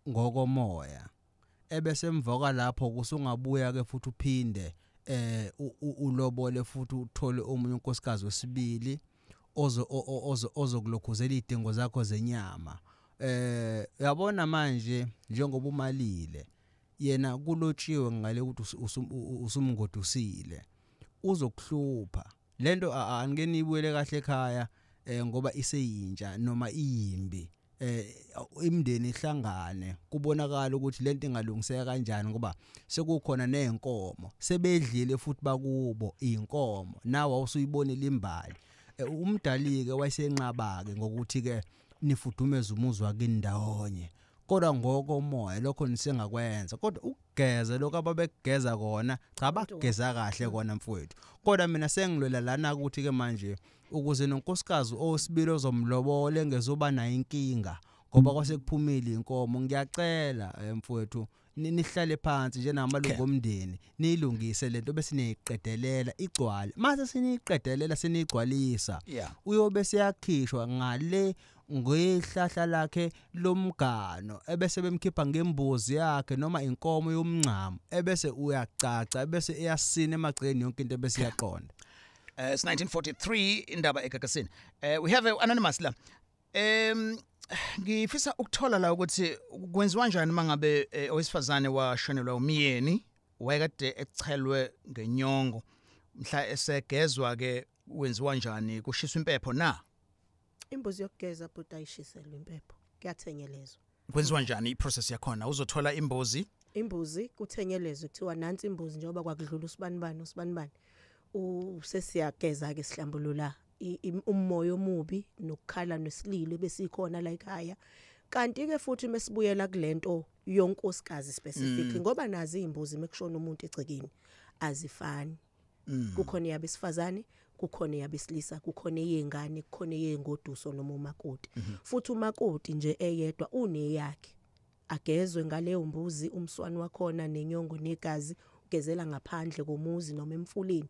ngokomoya ebese emvoka lapho kusungabuya ke futhi uphinde ulobole futhi uthole omunye unkosikazi wesibili ozokulokhuzela idingo zakho zenyama. Yabona manje njengoba umalile yena kulotshiwe ngale ukuthi usumngodusile uzokuhlupha lento angeke nibuyele kahle ekhaya ngoba iseyintsha noma iyimbi imndeni ihlangane kubonakala ukuthi lento ingalungiseka kanjani ngoba sekukhona nenkomo sebedlile futhi bakubo inkomo nawe awusuyibonile imbali umdalike wayesenqaba ke ngokuthi ke nifudumeza umuzi wakini ndawonye kodwa ngokomoya lokho nisengakwenza kodwa ukugeza lokho ababegeza kona cha bageza kahle kona mfowethu kodwa mina sengilwela lana ukuthi ke manje ukuze nonkosikazi osibili ozomlobole ngezoba nayo inkinga ngoba kwase kuphumile inkomo ngiyacela mfowethu nihlale phansi nje namalungu omndeni nilungise lento bese niyiqedelela igcwale mase siniyiqedelela sinigcwalisa uyobe siyakhishwa ngale ngehlahla lakhe lomgano ebese bemkhipha ngembuzi yakhe noma inkomo yomncamo ebese uyacaca ebese eyasina emagceni yonke into ebese yaqonda. It's 1943 indaba egagasini. We have Anonymous la. Ngifisa ukuthola la ukuthi kwenziwa kanjani mangabe owesifazane washonelwa umyeni wayekade echelwe ngenyongo mhla esegezwa ke wenziwa kanjani kushiswa impepho na imbuzi yokugeza but ayishiselwe impepho kuyathengelezwa kwenziwa kanjani iprocess yakhona uzothola imbuzi kuthengelezwe kuthiwa nansi imbuzi njengoba kwakudlula usibanibani usesiyageza ke sihlambulula umoya omubi nokukhala nesililo besikhona la ekhaya kanti ke futhi mesibuyela kulento yonkosikazi specifically ngoba nazi imbuzi mekushona umuntu egcekeni azifani kukhona yabesifazane kukhona yabesilisa kukhona yengane kukhona yengoduso noma umakoti futhi umakoti nje eyedwa uneyakhe agezwe ngale umbuzi umswani wakhona nenyongo negazi ugezela ngaphandle komuzi noma emfuleni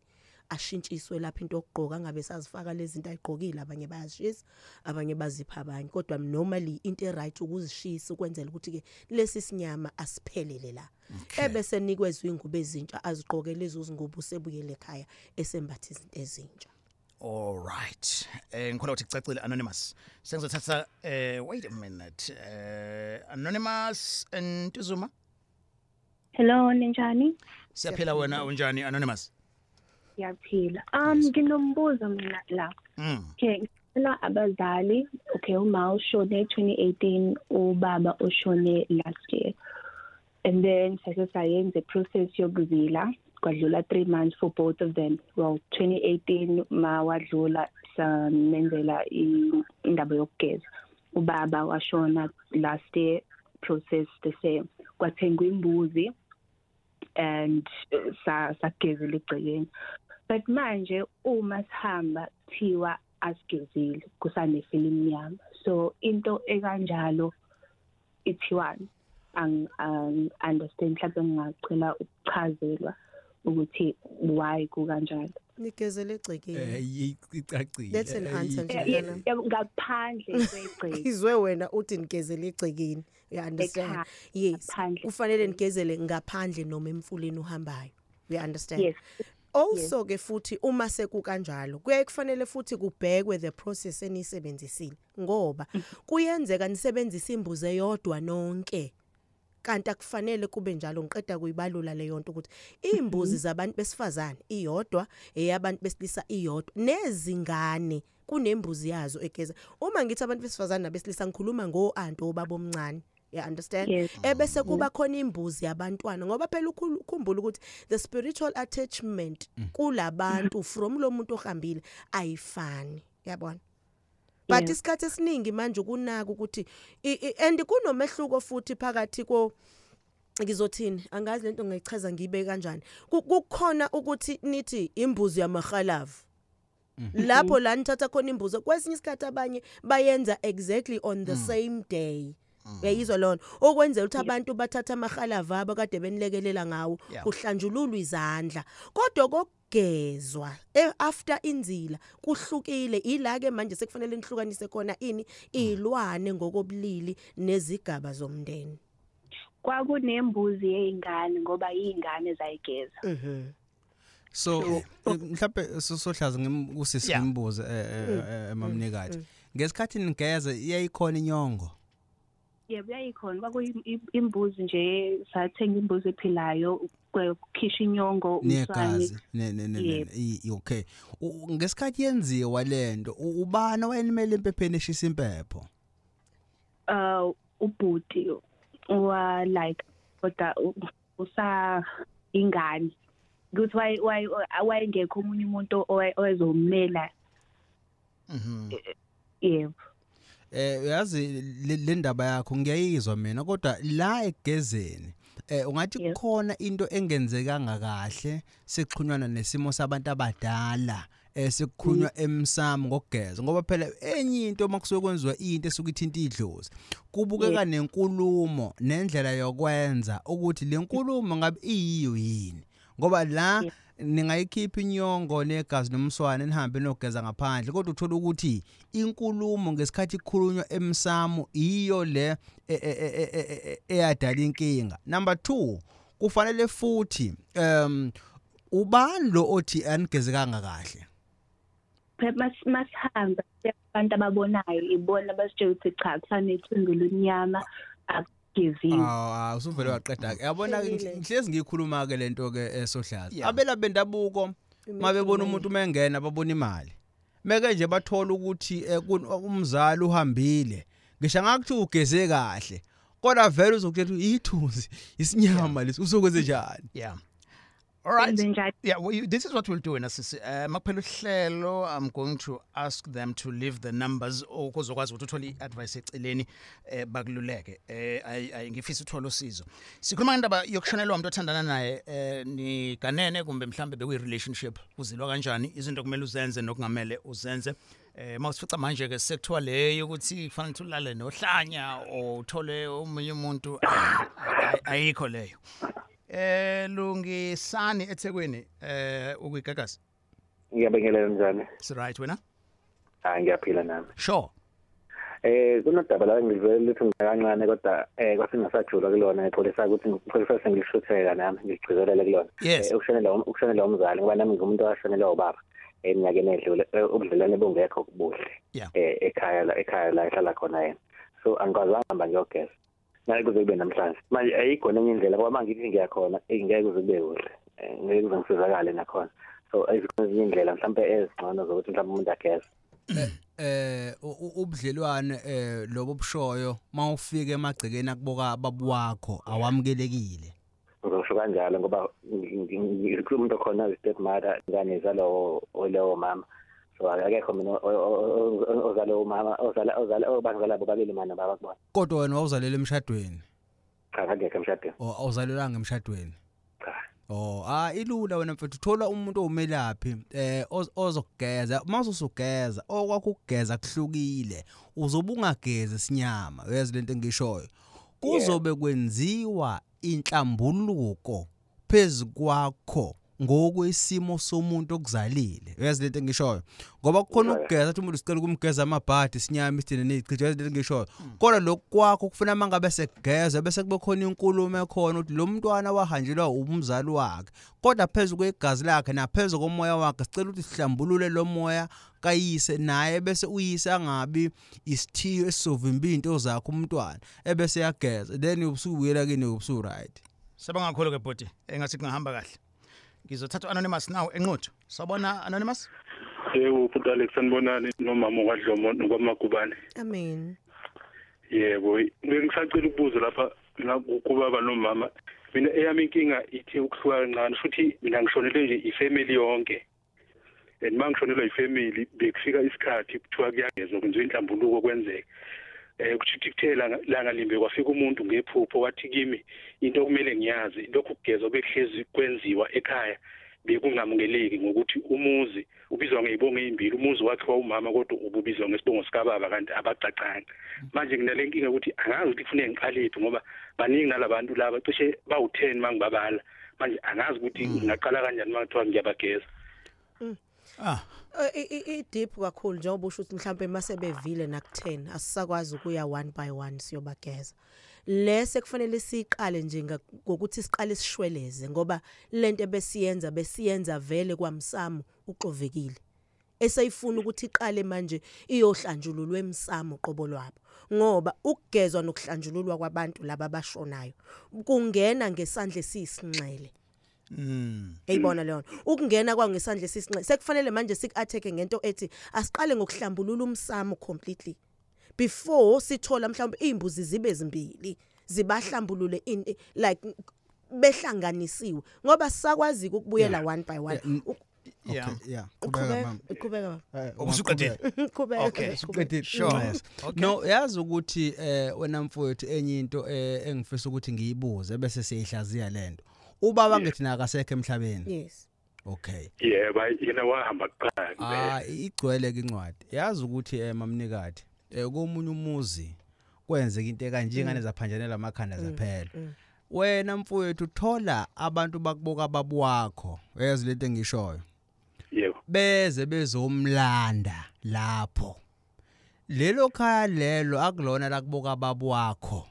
ashintshiswe lapha into okugqoka ngabe sazifaka lezi zinto ayigqokile abanye bayashisa abanye bazipha abanye kodwa normally into eright ukuzishisa ukwenzela ukuthi ke lesi sinyama asiphelele la ebese nikwezwe ingubo ezintsha azigqoke lezo zingubo sebuyele ekhaya esembathi izinto ezintsha. All right. Ngikhola ukuthi kucacile Anonymous. Sengizothatha wait a minute. Anonymous Ntuzuma. Hello, ninjani? Siyaphila wena unjani Anonymous? Ngiyaphila. Nginombuzo mina la. Okay, ngicela abazali, okay, uma ushone 2018, ubaba ushone last year. And then sayenza the process yokuzila, kwadlula 3 months for both of them. Well, 2018 ma wadlula samenzela indaba yokugeza. Ubaba washona last year, process the same. Kwathengwa imbuzi and sagezela igcekeni. But manje uma sihamba thiwa asigezile kusanefilimu yami. So into ekanjalo ithiwani understand mhlawumbe ngingacela ukuchazelwa ukuthi why kukanjalo. Nigezele egcekeni. Icacile. That's an answer njalo. Ngaphandle kwegceke. Izwe wena uthi nigezele egcekeni. You understand? Yes. Kufanele nigezele ngaphandle noma emfuleni uhambayo. You understand? Yes. Also ke futhi uma sekukanjalo kufanele futhi kubhekwe the process enisebenzisile ngoba kuyenzeka nisebenzisa imbuzi eyodwa nonke kanti akufanele kube njalo ngiqeda kuyibalula le yonto ukuthi imbuzi zabantu besifazane iyodwa eyabantu besilisa iyodwa nezingane kunembuzi yazo egeza uma ngithi abantu besifazane nabesilisa ngikhuluma ngo-aunt obaba omncane. You understand? Yes. Ebese kuba khona imbuzi yabantwana ngoba phela ukukhumbula ukuthi the spiritual attachment kulabantu from lo muntu ohambile ayifani. Yabona? But isikhathi esiningi manje kunaka ukuthi and kunomehluko futhi phakathi ngizothini angazi lento ngayichaza ngibe kanjani. Kukhona ukuthi nithi imbuzi yamahalavu. Lapho la nithatha khona imbuzi kwesinye isikhathi abanye bayenza exactly on the same day. Uyayizwa lona okwenzela ukuthi abantu bathatha amahalava abo kade benilekelela ngawo kuhlanjululwa izandla kodwa kokugezwa after inzila kuhlukile ila ke manje sekufanele nihlukanise khona ilwane ngokobulili nezigaba zomndeni. Kwakunembuzi yeingane ngoba izingane zayigeza. So mhlawumbe sohlaza ngusisi ngimbuze mamnikati ngesikhathi nigeza iyayikhona inyongo. Yebo yayikhona kwakuimbuzi nje sathenga imbuzi ephilayo ukukhisha inyongo umswane okay ngesikhathi yenziwa lento ubani wayenimele empepheni eshisa impepho ubhuti wa like kodwa usa ingane ukuthi why ngekho umunye umuntu owezomela. Yebo. Uyazi le ndaba yakho ngiyayizwa mina kodwa la egezeni ungathi kukhona into engenzeka ngakahle sekuxhunywana nesimo sabantu abadala sekukhulunywa emsamo ngokugeza ngoba phela enye into makusuke kwenziwa into esuke ithinta idlozi kubukeka nenkulumo nendlela yokwenza ukuthi le nkulumo ngabe iyiyo yini ngoba la ningayikhipha inyongo negazi nomswane nihambe nogeza ngaphandle kodwa uthola ukuthi inkulumo ngesikhathi ikhulunywa emsamo iyo le eyadala inkinga. Number 2 kufanele futhi ubani lo othi anigeze kangakahle masihamba abantu ababonayo ibona basitshela ukuthi cha kufanele ithungu lunyama akugezini. Usuvele waqeda ke yabona ngihlezi ngikhuluma ke lento ke sohlaza abela bendabuko mabebona umuntu mengena babona imali meke nje bathola ukuthi umzali uhambile ngisho ngakuthi ugeze kahle kodwa vele uzokuthetha ithunzi isinyama lesi uzokwenze njani. All right. Yeah, this is what we'll do. Maphelo hlelo, I'm going to ask them to leave the numbers okuzokwazi ukuthi uthole advice eceleni bakululeke. Ngifisa uthola usizo. Sikhuluma ngendaba yokushonelwa umuntu othandana naye ni kanene kumbe mhlambe bekuyi relationship uzilwa kanjani izinto kumele uzenze nokungamele uzenze. Mawusifica manje ke sekuthiwa leyo ukuthi kufanele ulale nohlanya uthole umunye umuntu ayikho leyo. Lungisani eThekwini ukuyigagasi. Ngiyabingelela njani? It's right wena? Ngiyaphila nami. Sure. Kunodaba la ngivele lithi kancane kodwa kwasingasajula kulona ngipholisa ukuthi ngipholisa sengishutheka nami ngigcizelela kulona. Ukushonela umzali ngoba nami ngumuntu washonelwa ubaba eminyakeni edlule ubudlelwane bongekho kubuhle. Ekhaya la ehlala khona yena. So angikwazi ngihamba ngiyogeza. Ngeke kuze kube namhlanje manje ayikho nenye indlela ngoba mangithi ngiyakhona ngeke kuze kube kuhle ngeke kuze ngisizakale nakhona so ezikhona indlela mhlawumbe ezingcono zokuthi mhlawumbe umuntu ageze. Ubudlelwane lobo bushoyo mawufika emagcekeni akuboka babuwakho awamukelekile. Ngizosho kanjalo ngoba umuntu khona stepmother ngane zalo olewo mama. So akekho mina ozale umama ozala obangala bobabili mana babakubona. Kodwa wena wawuzalela emshadweni? Cha ngeke emshadweni. Awuzalelanga emshadweni? Cha. Ilula wena mfethu uthola umuntu omelaphi ozokugeza mase usugeza okwakho ukugeza kuhlukile uzobe ungageza isinyama uyazi lento engishoyo kuzobe kwenziwa inhlambuluko phezukwakho ngokwesimo somuntu okuzalile uyazi lento engishoyo ngoba kukhona ukugeza umuntu usicela ukumgeza amabhadi isinyama isithene nezichitho uyazi lento engishoyo kodwa lokho kwakho kufuna mangabe segeza bese kube khona inkulumo ekhona ukuthi lo mntwana wahanjelwa umzali wakhe kodwa phezulu kwegazi lakhe naphezulu komoya wakhe sicela ukuthi sihlambulule lo moya kayise naye bese uyise angabi isithiyo esizovimba into zakhe umntwana ebese yageza then ubusubuyela kini ubusu right sebangakholo ke bhoti engathi kungahamba kahle ngizothatha anonymous now enqotho sabona anonymous ubhuti Alex sanibonani nomama kwadlomo nokwamagubane amen yebo ngisacela ukubuza lapha kubaba nomama mina eyami inkinga ithi ukuhluka kancane futhi mina ngishonele nje ifamily yonke and mangishonelwa ifamily bekufika isikhathi kuthiwa kuyagezwa kwenziwa inhlambuluko kwenzeka kuthi kuthela langa limbe kwafika umuntu ngephupho wathi kimi into kumele ngiyazi lokho kugezwa bekuhlezi kwenziwa ekhaya bekungamukeleki ngokuthi umuzi ubizwa ngezibongo ezimbili umuzi wakhe wawumama kodwa ububizwa ngesibongo sikababa kanti abaqaqanga manje nginale nkinga ukuthi angazi ukuthi kufanele ngiqalephi ngoba baningi nalabantu laba cishe bawu10 mangibabala manje angazi ukuthi ngingaqala kanjani makuthiwa ngiyabageza deep kakhulu njengoba usho ukuthi mhlawumbe mase bevile nak10 asisakwazi ukuya one by one siyobageza lese kufanele siqale nje ngokuthi siqale sishweleze ngoba lento besiyenza vele kwamsamo uxovekile esayifuna ukuthi iqale manje iyohlanjululwa emsamo qobo lwabo ngoba ukugezwa nokuhlanjululwa kwabantu laba abashonayo kungena ngesandle sisinxele eyibona leyo ukungena kwangesandle sisinxele sekufanele manje sikatheke ngento ethi asiqale ngokuhlambulula umsamo completely before sithola mhlawumbe imbuzi zibe zimbili zibahlambulule like behlanganisiwe ngoba sisakwazi ukubuyela one by one Qhubeka ubusuqedile okay suqedile sure no yazi ukuthi wena mfowethu enye into engifisa ukuthi ngiyibuze bese siyihlaziya lento ubaba ngithi nakasekho emhlabeni yes okay yebo yena wahamba kuqala igcwele ke incwadi yazi ukuthi mamnikati komunye umuzi kwenzeka into ekanjengane zaphanjanela amakhanda zaphela wena mfowethu uthola abantu bakuboka babuwakho uyazi lento engishoyo yebo beze bezomlanda lapho lelo khaya lelo akulona la kuboka babuwakho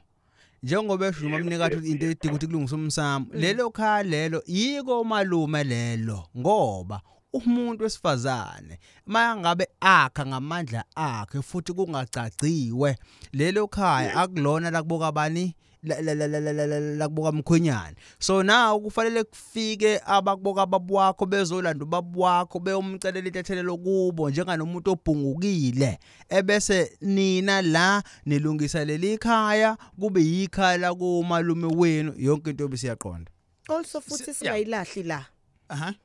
njengoba eshuma mnikati into edinga ukuthi kulungiswe umsamo lelo khaya lelo yiko malume lelo ngoba umuntu wesifazane mayangabe akha ngamandla akhe futhi kungacaciwe lelo khaya akulona la kuboka bani la kuboka mkhwenyana so now kufanele kufike abakuboka babuwakho bezolanda babuwakho beyomcelela intethelelo kubo njenganomuntu obhungukile ebese nina la nilungisa leli khaya kube yikhaya la kumalume wenu yonke into besiyaqonda also futhi singayilahli la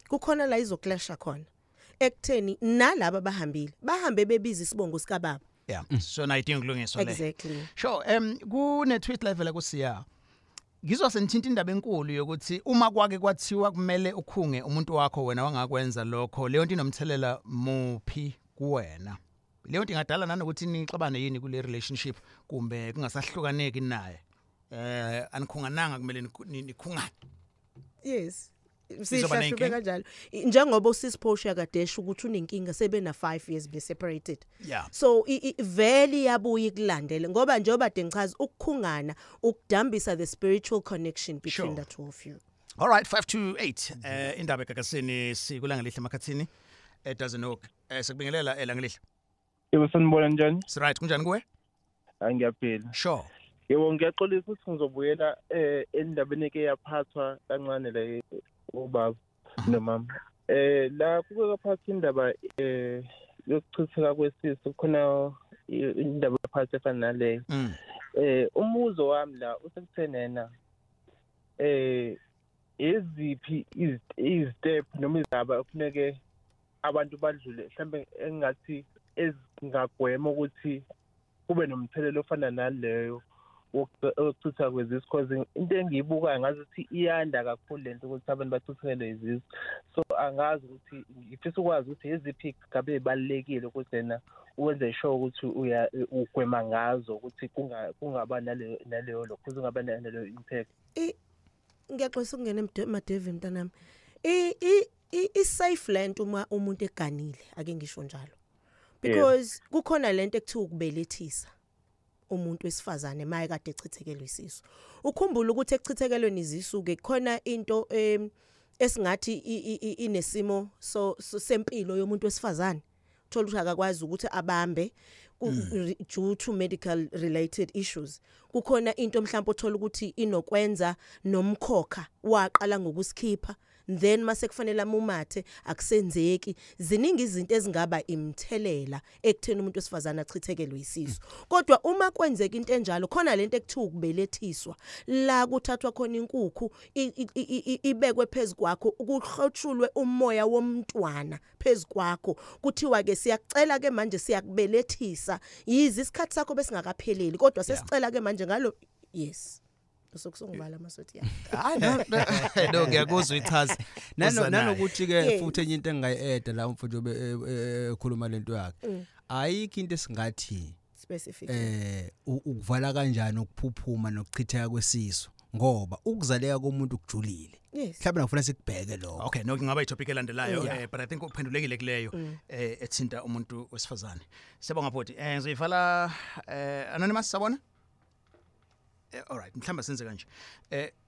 kukhona la izoclasha khona ekutheni nalabo bahambe bebiza isibongo sika baba so nayidinga kulungiswa le exactly sure kune tweet level kusiya ngizwa senithinta indaba enkulu yokuthi uma kwake kwathiwa kumele ukhunge umuntu wakho wena wangakwenza lokho leyo nto inomthelela muphi kuwena leyo nto ingadala nanokuthi nixabane yini kule relationship kumbe kungasahlukaneki naye anikhungananga kumele nikhungane yes sihlahluke kanjalo njengoba usisiphosha kadesha ukuthi unenkinga sebena 5 years be separated so vele yabuye kulandele ngoba njengoba dengichaza ukukhungana ukudambisa the spiritual connection between the two of you all right 528 indaba ekakasini sikulanga lihle emakhathini doesn't know sekubingelela elanga lihle yebo sanibona njani right kunjani kuwe ngiyaphila sure yebo ngiyaxolisa ukuthi ngizobuyela endabeni eke yaphathwa kancane la ubaba nomama La kuke phakathi indaba yokuchitheka kwesisu khona indaba phakathi efana naleyo. Umuzo wami la usekuthenena eziphi izstep noma izaba kufuneke abantu badlule mhlambe engathi ezingagwema ukuthi kube nomthelelo ofana naleyo wokuchitha kwezisu because into engiyibukayo ngazi ukuthi iyanda kakhulu lento ukuthi abantu bachithekele izisu. So angazi ukuthi ngifisa ukwazi ukuthi eziphi gabe ezibalekile ukuthi yena uwenze sure ukuthi ugwema ngazo ukuthi kungaba naleyo lokho kungaba naleyo impact. Ngiyaxolisa ukungena eMadevi mntanami. I-safe land uma umuntu eganile ake ngisho njalo. Because kukhona lento ekuthiwa ukubelethisa umuntu wesifazane maye kade echithekele isisu. Ukhumbula ukuthi ekuchithekelweni izisu ke khona into esingathi inesimo sempilo yomuntu wesifazane. Thola ukuthi akakwazi ukuthi abambe due to medical related issues. Kukhona into mhlawumbe othola ukuthi inokwenza nomkhokha waqala ngokusikhipha then mase kufanele amumathe akusenzeki. Ziningi izinto ezingaba imthelela ekutheni umuntu wesifazana achithekelwe isisu. Kodwa uma kwenzeka into enjalo khona lento ekuthiwa ukubelethiswa la kuthathwa khona inkukhu ibekwe phezukwakho ukuhlothulwe umoya womntwana phezukwakho kuthiwa ke siyakucela ke manje siyakubelethisa yizi isikhathi sakho besingakapheleli kodwa sesicela ke manje ngalo yes sokusungibala amasothi yakhe. No ngiyakuzwa ichaza. Nanokuthi ke futhi enye into engayieda la mfuthu ekhuluma lento yakhe. Ayikho into esingathi specific ukuvala kanjani ukuphuphuma nokuchitheka kwesisu ngoba ukuzaleka komuntu kujulile. Mhlawumbe ngifuna sikubheke lokho. Okay, no ngingaba itopic elandelayo but I think uphendulekile kuleyo ethinta umuntu wesifazane. Siyabonga bhodi. Ngizoyivala anonymous sabona? All right, mhlamba senze kanje.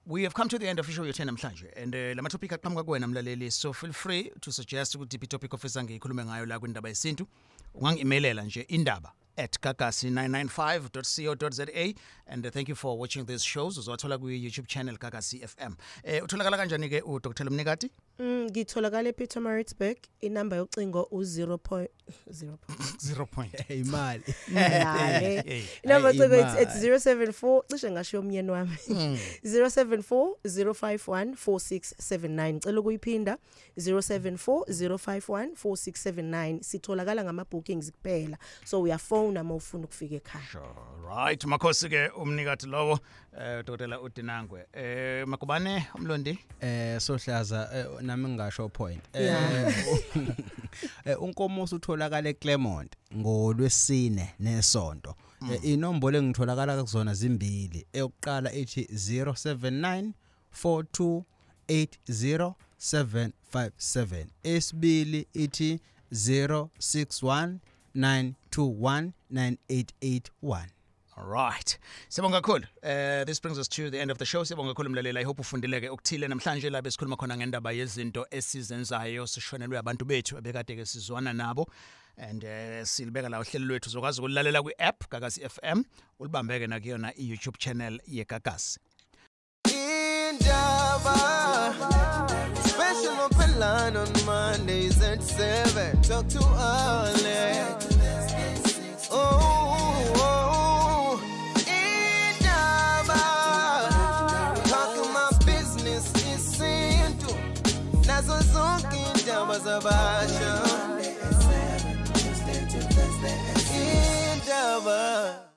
We have come to the end of the show yethu namhlanje and lama topic aqhamuka kuwena mlaleli, so feel free to suggest ukuthi topic ofisa ngikhulume ngayo la kwindaba yesintu. Ungangi-emailela nje indaba@gagasi995.co.za and thank you for watching these shows. Uzowathola ku YouTube channel Gagasi FM. Utholakala kanjani ke uDr. Mnikati? Ngitholakala ePietermaritzburg, inamba yocingo u0.0 imali. Number it's 074 cishe ngasho umyeni wami. 074-051-4679. Cela ukuyiphinda 074-051-4679. Sitholakala ngama bookings kuphela. So uyafona uma ufuna ukufika ekhaya. Sure. Right, makhosi ke umnikati lowo Dr. Udinangwe. Makubane umlondi? Sohlaza nami ngisho point. Unkomosi utholakala eClermont ngoLwesine nesonto. Inombolo engitholakala kuzona zimbili. Eyokuqala ethi 07942807757. Esibili ithi 0619219881. All right. Sibonga kakhulu. This brings us to the end of the show. Sibonga kakhulu mlaleli. I hope ufundileke okuthile namhlanje la besikhuluma khona ngendaba yezinto esizenzayo sishonelwe abantu bethu abekade ke sizwana nabo. And silibeka la uhlelo lwethu uzokwazi ukulalela kwi-app Gagasi FM ulibambeke na kuyona i-YouTube channel yeGagasi. Indaba special open line on Mondays at 7. Talk to Ole. Oh, Indaba talking my business Yesintu nazo zonke indaba zabasha Indaba